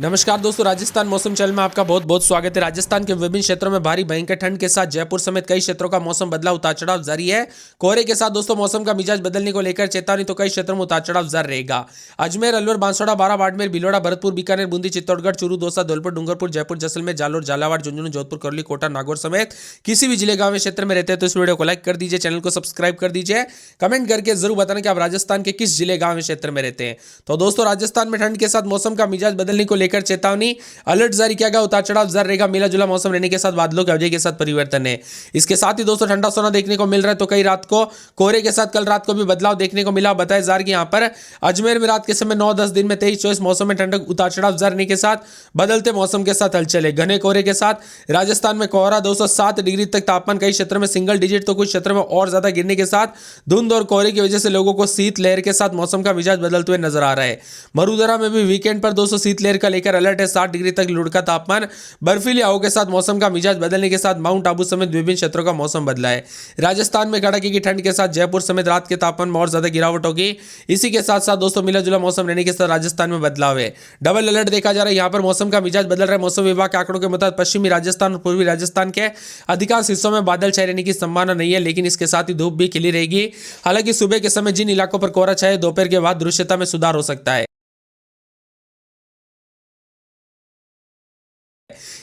नमस्कार दोस्तों, राजस्थान मौसम चैनल में आपका बहुत बहुत स्वागत है। राजस्थान के विभिन्न क्षेत्रों में भारी भयंकर ठंड के साथ जयपुर समेत कई क्षेत्रों का मौसम बदलाव उतार चढ़ाव जारी है। कोहरे के साथ दोस्तों मौसम का मिजाज बदलने को लेकर चेतावनी, तो कई क्षेत्रों में उतार चढ़ाव जारी रहेगा। अजमेर, अलवर, बांसवाड़ा, बारां, बाड़मेर, भीलवाड़ा, भरतपुर, बीकानेर, बूंदी, चित्तौड़गढ़, चूरू, दौसा, धौलपुर, डूंगरपुर, जयपुर, जैसलमेर, जालोर, झालावाड़, झुंझुनू, जोधपुर, करौली, कोटा, नागौर समेत किसी भी जिले गांव क्षेत्र में रहते हैं तो इस वीडियो को लाइक कर दीजिए, चैनल को सब्सक्राइब कर दीजिए, कमेंट करके जरूर बताना कि आप राजस्थान के किस जिले गांव क्षेत्र में रहते हैं। तो दोस्तों, राजस्थान में ठंड के साथ मौसम का मिजाज बदलने को लेकर चेतावनी, अलर्ट जारी किया गया। उतार चढ़ाव जारी रहेगा, मिला जुला मौसम रहने के साथ बादलों की अवधि के साथ परिवर्तन है। इसके साथ ही दोस्तों ठंडा सोना देखने को मिल रहा है, तो कई रात को कोहरे के साथ कल रात को भी बदलाव देखने को मिला। बताया जा रहा है कि यहाँ पर अजमेर में रात के समय 9-10 दिन में 23-24 मौसम में ठंडक उतार चढ़ाव जारी रहने के साथ बदलते मौसम के साथ हलचल है। घने कोहरे के साथ राजस्थान में कोहरा 207 डिग्री तक तापमान, कई क्षेत्रों में सिंगल डिजिट तो कुछ क्षेत्रों में और ज्यादा गिरने के साथ धुंध और कोहरे की वजह से लोगों को शीत लहर के साथ मौसम का मिजाज बदलते हुए नजर आ रहा है। मरुधरा में भी वीकेंड पर दोस्तों शीत लहर का लेकर अलर्ट है। 60 डिग्री तक लुढ़का तापमान, बर्फीली हवाओं के साथ मौसम का मिजाज बदलने के साथ माउंट आबू समेत विभिन्न क्षेत्रों का मौसम बदला है। राजस्थान में कड़ाके की ठंड के साथ जयपुर समेत रात के तापमान में और ज्यादा गिरावट होगी। इसी के साथ साथ दोस्तों मिला जुला मौसम रहने के साथ राजस्थान में बदलाव है। डबल अलर्ट देखा जा रहा है, यहाँ पर मौसम का मिजाज बदल रहा है। मौसम विभाग के आंकड़ों के मुताबिक पश्चिमी राजस्थान और पूर्वी राजस्थान के अधिकांश हिस्सों में बादल छाए रहने की संभावना नहीं है, लेकिन इसके साथ ही धूप भी खिली रहेगी। हालांकि सुबह के समय जिन इलाकों पर कोहरा छाए, दोपहर के बाद दृश्यता में सुधार हो सकता है।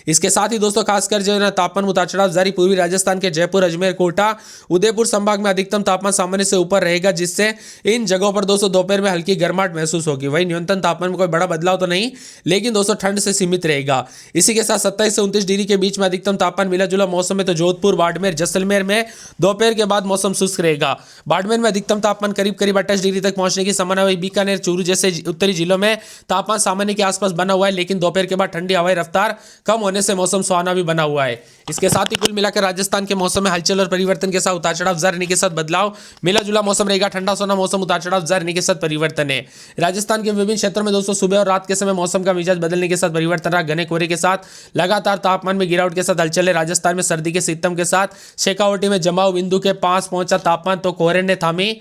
इसके साथ ही दोस्तों खासकर जो है ना तापमान उतार चढ़ाव जारी पूर्वी राजस्थान के जयपुर, अजमेर, कोटा, उदयपुर संभाग में अधिकतम तापमान सामान्य से ऊपर रहेगा, जिससे इन जगहों पर दोस्तों दोपहर में हल्की गर्माहट महसूस होगी। वहीं न्यूनतम तापमान में कोई बड़ा बदलाव तो नहीं, लेकिन दोस्तों ठंड से सीमित रहेगा। इसी के साथ 27 से 29 डिग्री के बीच में अधिकतम तापमान मिला जुला मौसम में तो जोधपुर, बाड़मेर, जैसलमेर में दोपहर के बाद मौसम शुष्क रहेगा। बाड़मेर में अधिकतम तापमान करीब करीब 28 डिग्री तक पहुंचने की संभावना है। बीकानेर, चूरू जैसे उत्तरी जिलों में तापमान सामान्य के आसपास बना हुआ है, लेकिन दोपहर के बाद ठंडी हवाई रफ्तार कम होने से मौसम सुहाना भी बना हुआ है। इसके साथ ही कुल मिलाकर राजस्थान के मौसम में हलचल और परिवर्तन के साथ उतार चढ़ाव जारी रहने के साथ बदलाव, मिला जुला मौसम रहेगा। ठंडा सोना मौसम, उतार चढ़ाव जारी रहने के साथ परिवर्तन है। राजस्थान के विभिन्न क्षेत्रों में दोस्तों सुबह और रात के समय मौसम का मिजाज बदलने के साथ परिवर्तन रहा। घने कोहरे के साथ लगातार तापमान में गिरावट के साथ हलचल है। राजस्थान में सर्दी के सितम के साथ शेखावटी में जमाव बिंदु के पास पहुंचा तापमान, तो कोहरे ने थामी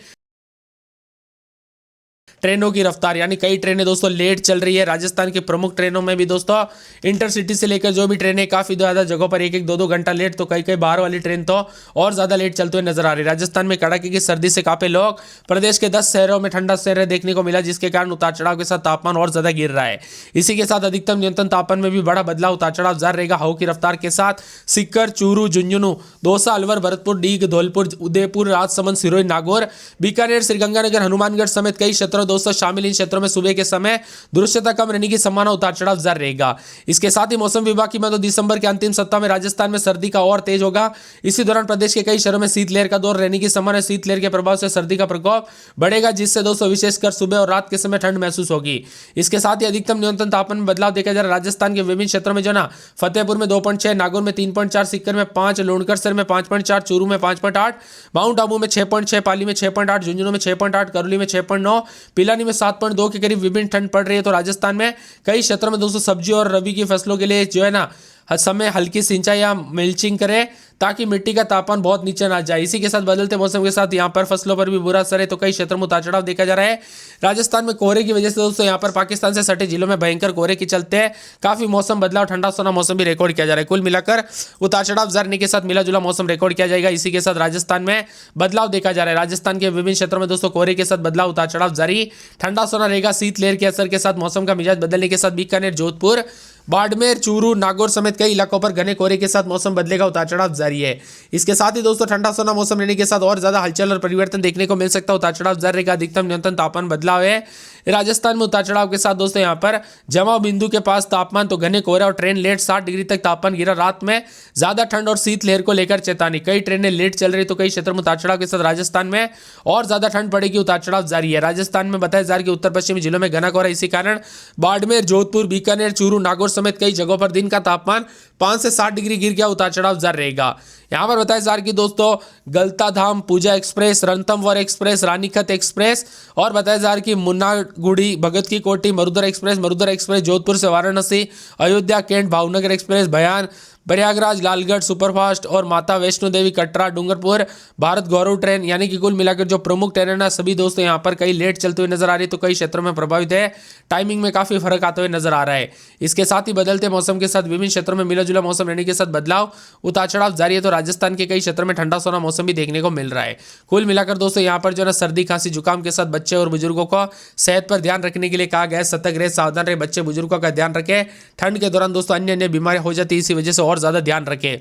ट्रेनों की रफ्तार, यानी कई ट्रेनें दोस्तों लेट चल रही है। राजस्थान की प्रमुख ट्रेनों में भी दोस्तों इंटरसिटी से लेकर जो भी ट्रेनें काफी ज्यादा जगहों पर 1-1, 2-2 घंटा लेट, तो कई कई बाहर वाली ट्रेन तो और ज्यादा लेट चलते हुए नजर आ रही है। राजस्थान में कड़ाके की सर्दी से काफी लोग, प्रदेश के 10 शहरों में ठंडा शहर देखने को मिला, जिसके कारण उतार चढ़ाव के साथ तापमान और ज्यादा गिर रहा है। इसी के साथ अधिकतम न्यूनतम तापमान में भी बड़ा बदलाव, उतार चढ़ाव जारी रहेगा। हवा की रफ्तार के साथ सीकर, चूरू, झुंझुनू, दौसा, अलवर, भरतपुर, डीग, धौलपुर, उदयपुर, राजसमंद, सिरोही, नागौर, बीकानेर, श्रीगंगानगर, हनुमानगढ़ समेत कई क्षेत्रों दोस्तों शामिल इन क्षेत्रों में सुबह के समय दृश्यता कम रहने की संभावना, उतार चढ़ाव जारी रहेगा। इसके साथ ही मौसम विभाग की माने दिसंबर के अंतिम सप्ताह में राजस्थान में सर्दी का और तेज होगा। इसी दौरान प्रदेश के कई शहरों में शीतलहर का दौर रहने की संभावना है। शीतलहर के प्रभाव से सर्दी का प्रकोप बढ़ेगा, जिससे दोस्तों विशेषकर सुबह और रात के समय ठंड महसूस होगी। इसके साथ ही अधिकतम न्यूनतम तापमान में बदलाव देखा जा रहा है। राजस्थान के विभिन्न क्षेत्रों में जो ना फतेहपुर में 2.6, नागौर में 3.4, सीकर में 5, लोणकर में 5.4, चूरू में 5.8, माउंट आबू में 6.6, पाली में 6.8, झुंझुनू में 6.8, करौली में 6.9, पिलानी में 7.2 के करीब विभिन्न ठंड पड़ रही है। तो राजस्थान में कई क्षेत्रों में दोस्तों सब्जी और रबी की फसलों के लिए जो है ना समय हल्की सिंचाई या मिल्चिंग करें, ताकि मिट्टी का तापमान बहुत नीचे ना जाए। इसी के साथ बदलते मौसम के साथ यहाँ पर फसलों पर भी बुरा असर है, तो कई क्षेत्रों में उतार चढ़ाव देखा जा रहा है। राजस्थान में कोहरे की वजह से दोस्तों यहाँ पर पाकिस्तान से सटे जिलों में भयंकर कोहरे के चलते काफी मौसम बदलाव, ठंडा सोना मौसम भी रिकॉर्ड किया जा रहा है। कुल मिलाकर उतार चढ़ाव जारी के साथ मिला जुला मौसम रिकॉर्ड किया जाएगा। इसी के साथ राजस्थान में बदलाव देखा जा रहा है। राजस्थान के विभिन्न क्षेत्रों में दोस्तों कोहरे के साथ बदलाव, उतार चढ़ाव जारी, ठंडा सोना रहेगा। शीतलहर के असर के साथ मौसम का मिजाज बदलने के साथ बीकानेर, जोधपुर, बाड़मेर, चूरू, नागौर समेत कई इलाकों पर घने कोहरे के साथ मौसम बदलेगा, उतार चढ़ाव जारी है। इसके साथ ही दोस्तों ठंडा सोना मौसम रहने के साथ और ज्यादा हलचल और परिवर्तन देखने को मिल सकता है। उतार चढ़ाव जारी रहेगा। अधिकतम न्यूनतम तापमान बदलाव है। राजस्थान में उतार चढ़ाव के साथ दोस्तों यहाँ पर जमाव बिंदु के पास तापमान, तो घने कोहरा और ट्रेन लेट, 60 डिग्री तक तापमान गिरा। रात में ज्यादा ठंड और शीतलहर को लेकर चेतावनी, कई ट्रेनें लेट चल रही, तो कई क्षेत्रों में उतार चढ़ाव के साथ राजस्थान में और ज्यादा ठंड पड़ेगी, उतार चढ़ाव जारी है। राजस्थान में बताया जा रहा है कि उत्तर पश्चिमी जिलों में घना कोहरा, इसी कारण बाड़मेर, जोधपुर, बीकानेर, चूरू, नागौर समेत कई जगहों पर दिन का तापमान 5 से 7 डिग्री गिर गया, उतार चढ़ाव जारी रहेगा। यहाँ पर बताया जा रहा है कि दोस्तों गलता धाम पूजा एक्सप्रेस, रणथंभौर एक्सप्रेस, रानीखत एक्सप्रेस और बताया जा रहा है कि मुन्नागुड़ी भगत की कोठी, मरुधर एक्सप्रेस जोधपुर से वाराणसी, अयोध्या कैंट भावनगर एक्सप्रेस, बयान प्रयागराज लालगढ़ सुपरफास्ट और माता वैष्णो देवी कटरा डूंगरपुर भारत गौरव ट्रेन, यानी कि कुल मिलाकर जो प्रमुख ट्रेन है सभी दोस्तों यहाँ पर कई लेट चलते हुए नजर आ रही है, तो कई क्षेत्रों में प्रभावित है, टाइमिंग में काफी फर्क आते हुए नजर आ रहा है। इसके साथ ही बदलते मौसम के साथ विभिन्न क्षेत्रों में मिला जुला मौसम रहने के साथ बदलाव उतार चढ़ाव जारी है, तो राजस्थान के कई क्षेत्रों में ठंडा सोना मौसम भी देखने को मिल रहा है। कुल मिलाकर दोस्तों यहाँ पर जो है सर्दी खांसी जुकाम के साथ बच्चे और बुजुर्गों को सेहत पर ध्यान रखने के लिए कहा गया है। सतर्क रहे, सावधान रहे, बच्चे बुजुर्गों का ध्यान रखें। ठंड के दौरान दोस्तों अन्य बीमारियां हो जाती है, इसी वजह से और ज्यादा ध्यान रखें।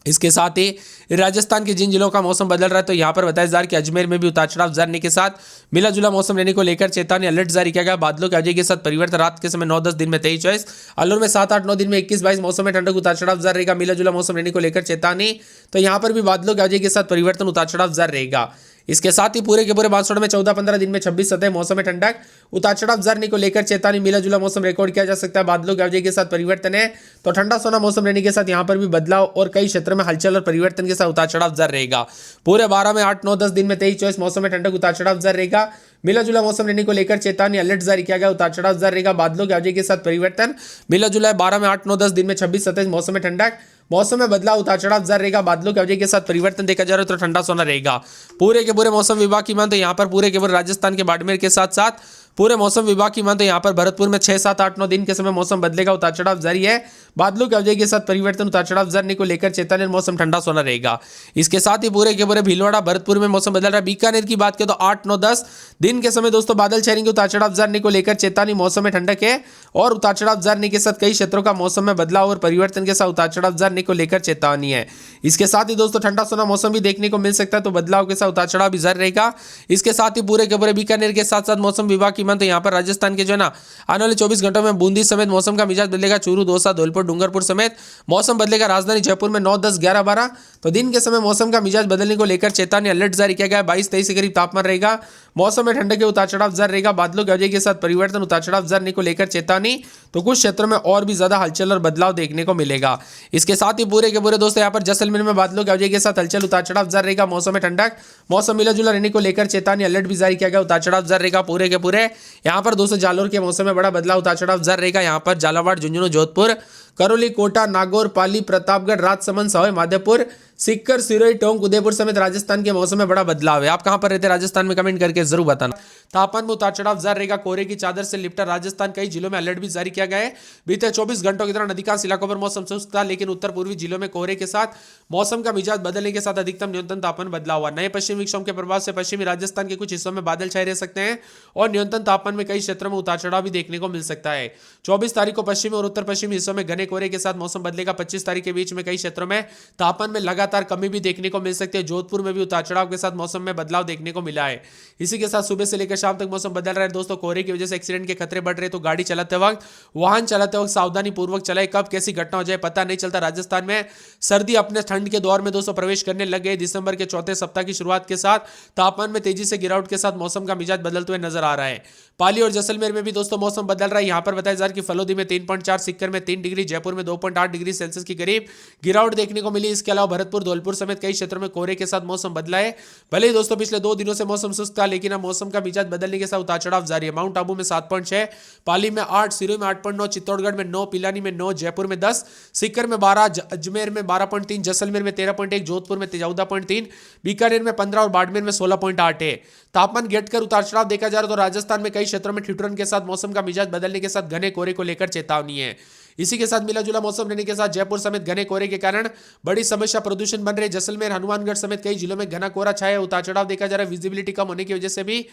इसके साथ ही राजस्थान के जिन जिलों का मौसम बदल रहा है, तो यहाँ पर बताया जा रहा है कि अजमेर में भी उतार चढ़ाव जारी के साथ मिला जुला मौसम रहने को लेकर चेतावनी अलर्ट जारी किया गया। बादलों के अवधि के साथ परिवर्तन, रात के समय 9-10 दिन में 23-24, अलवर में 7-8-9 दिन में 21-22, मौसम में ठंडक उतार चढ़ाव जारी रहेगा। मिला जुला मौसम रहने को लेकर चेतावनी, तो यहाँ पर भी बादलों के अवधि के साथ परिवर्तन उतार चढ़ाव जारी रहेगा। इसके साथ ही पूरे के पूरे बांसवाड़ा में 14-15 दिन में 26-27, मौसम में ठंडक उतार चढ़ाव जारी को लेकर चेतावनी, मिला जुला मौसम रिकॉर्ड किया जा सकता है। बादलों के अवधि के साथ परिवर्तन है, तो ठंडा सोना मौसम रहने के साथ यहाँ पर भी बदलाव और कई क्षेत्रों में हलचल और परिवर्तन के साथ उतार चढ़ाव जारी रहेगा। पूरे 12 में 8-9-10 दिन में 23-24, मौसम में ठंडक उतार चढ़ाव जारी रहेगा। मिला जुला मौसम रहने को लेकर चेतावनी अलर्ट जारी किया गया, उतार चढ़ाव जारी रहेगा। बादलों के अवधि के साथ परिवर्तन, मिला जुला 12 में 8-9-10 दिन में 26-27, मौसम में ठंडक, मौसम में बदलाव उतार चढ़ाव जारी रहेगा। बादलों के अवधि के साथ परिवर्तन देखा जा रहा है, तो ठंडा सोना रहेगा। पूरे के पूरे मौसम विभाग की मान तो यहाँ पर पूरे के पूरे राजस्थान के बाड़मेर के साथ साथ पूरे मौसम विभाग की मान तो यहाँ पर भरतपुर में 6-7-8-9 दिन के समय मौसम बदलेगा, उतार चढ़ाव जारी है। बादलों के अवधि के साथ परिवर्तन, उतार चढ़ाव जारी को लेकर चेतावनी, मौसम ठंडा सोना रहेगा। इसके साथ ही पूरे के पूरे भीलवाड़ा भरतपुर में मौसम बदल रहा है। बीकानेर की बात करें तो 8-9-10 दिन के समय दोस्तों बादल छाएंगे, उतार चढ़ाव जारी को लेकर चेतावनी, मौसम में ठंडक है और उतार चढ़ाव जारी के साथ कई क्षेत्रों का मौसम में बदलाव और परिवर्तन के साथ उतार चढ़ाव जारी को लेकर चेतावनी है। इसके साथ ही दोस्तों ठंडा सोना मौसम भी देखने को मिल सकता है, तो बदलाव के साथ उतार चढ़ाव भी जारी रहेगा। इसके साथ ही पूरे के पूरे बीकानेर के साथ साथ मौसम विभाग की मान तो यहाँ पर राजस्थान के जो है ना आने वाले 24 घंटों में बूंदी समेत मौसम का मिजाज बदलेगा। चूरू, दौसा, धौलपुर, डूंगरपुर समेत मौसम बदलेगा। राजधानी जयपुर में 9, 10, 11, 12 तो दिन के समय मौसम का मिजाज बदलने को लेकर चेतावनी अलर्ट जारी किया गया है। 22-23 के करीब तापमान रहेगा। मौसम में ठंडक के उतार चढ़ाव जारी रहेगा। बादलों की अवधि के साथ परिवर्तन, उतार चढ़ाव जारी को लेकर चेतावनी, तो कुछ क्षेत्रों में और भी ज्यादा हलचल और बदलाव देखने को मिलेगा। इसके साथ ही पूरे के पूरे दोस्तों यहाँ पर जैसलमेर में बादलों की अवधि के साथ हलचल, उतार चढ़ाव जारी रहेगा। मौसम में ठंडक, मौसम मिला जुला रहने को लेकर चेतावनी अलर्ट भी जारी किया गया, उतार चढ़ाव जारी रहेगा। पूरे के पूरे यहाँ पर दोस्तों जालोर के मौसम में बड़ा बदलाव, उतार चढ़ाव जारी रहेगा। यहाँ पर झालावाड़, झुंझुनू, जोधपुर, करौली, कोटा, नागौर, पाली, प्रतापगढ़, राजसमंद, सवाई माधोपुर, सीकर, सिरोही, टोंक, उदयपुर समेत राजस्थान के मौसम में बड़ा बदलाव है। आप कहां पर रहते हैं राजस्थान में, कमेंट करके जरूर बताना। तापमान में उतार चढ़ाव जारी रहेगा। कोहरे की चादर से लिपटा राजस्थान, कई जिलों में अलर्ट भी जारी किया गया है। बीते 24 घंटों के दौरान अधिकांश इलाकों पर मौसम शुष्क था, लेकिन उत्तर पूर्वी जिलों में कोहरे के साथ मौसम का मिजाज बदलने के साथ अधिकतम न्यूनतम तापमान बदलाव हुआ। नए पश्चिमी विक्षोभ के प्रभाव से पश्चिमी राजस्थान के कुछ हिस्सों में बादल छाए रह सकते हैं और न्यूनतम तापमान में कई क्षेत्रों में उतार चढ़ाव भी देखने को मिल सकता है। 24 तारीख को पश्चिमी और उत्तर पश्चिमी हिस्सों में घने कोहरे के साथ मौसम बदलेगा। 25 तारीख के बीच में कई क्षेत्रों में तापमान में लगातार कमी भी देखने को मिल सकती है। जोधपुर में भी उतार चढ़ाव के साथ मौसम में बदलाव देखने को मिला है। इसी के साथ सुबह से लेकर शाम तक मौसम बदल रहा है दोस्तों। कोहरे की वजह से एक्सीडेंट के खतरे बढ़ रहे, तो गाड़ी चलाते वक्त, वाहन चलाते वक्त सावधानी पूर्वक चलाए। कब कैसी घटना हो जाए पता नहीं चलता। राजस्थान में सर्दी अपने ठंड के दौर में दोस्तों प्रवेश करने लग गए। दिसंबर के चौथे सप्ताह की शुरुआत के साथ तापमान में तेजी से गिरावट के साथ मौसम का मिजाज बदलते हुए नजर आ रहा है। पाली और जैसलमेर में भी दोस्तों मौसम बदल रहा है। यहां पर बताया जा रहा है कि फलोदी में 3.4, सीकर में 3 डिग्री, जयपुर में 2.8 डिग्री सेल्सियस की करीब गिरावट देखने को मिली। इसके अलावा भरतपुर, धौलपुर समेत कई क्षेत्रों में कोहरे के साथ मौसम बदला है। भले ही दोस्तों पिछले 2 दिनों से मौसम सुस्त था, लेकिन अब मौसम का मिजाज बदलने के साथ उतार चढ़ाव जारी है। माउंट आबू में 7.6, पाली में 8, सिरोही में 8.9, चित्तौड़गढ़ में 9, पिलानी में 9, जयपुर में 10, सीकर में 12, अजमेर में 12.3, जैसलमेर में 13.1, जोधपुर में 14.3, बीकानेर में 15 और बाड़मेर में 16.8 है। तापमान घटकर उतार चढ़ाव देखा जा रहा है, तो राजस्थान में कई क्षेत्रों में ठिठुरन के साथ मौसम का मिजाज बदलने के साथ घने कोहरे को लेकर चेतावनी है। इसी के साथ मिला जुला मौसम रहने के साथ जयपुर समेत घने कोहरे के कारण बड़ी समस्या प्रदूषण बन रहे। जैसलमेर, हनुमानगढ़ समेत कई जिलों में घना कोहरा छाया, उतार चढ़ाव देखा जा रहा है। विजिबिलिटी कम होने की वजह से भी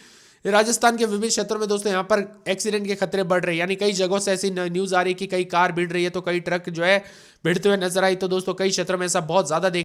राजस्थान के विभिन्न क्षेत्रों में दोस्तों यहाँ पर एक्सीडेंट के खतरे बढ़ रहे हैं। यानी कई जगहों से ऐसी न्यूज आ रही है कि कई कार भिड़ रही है, तो कई ट्रक जो है भिड़ते हुए नजर आई। तो दोस्तों कई क्षेत्रों में ऐसा बहुत ज्यादा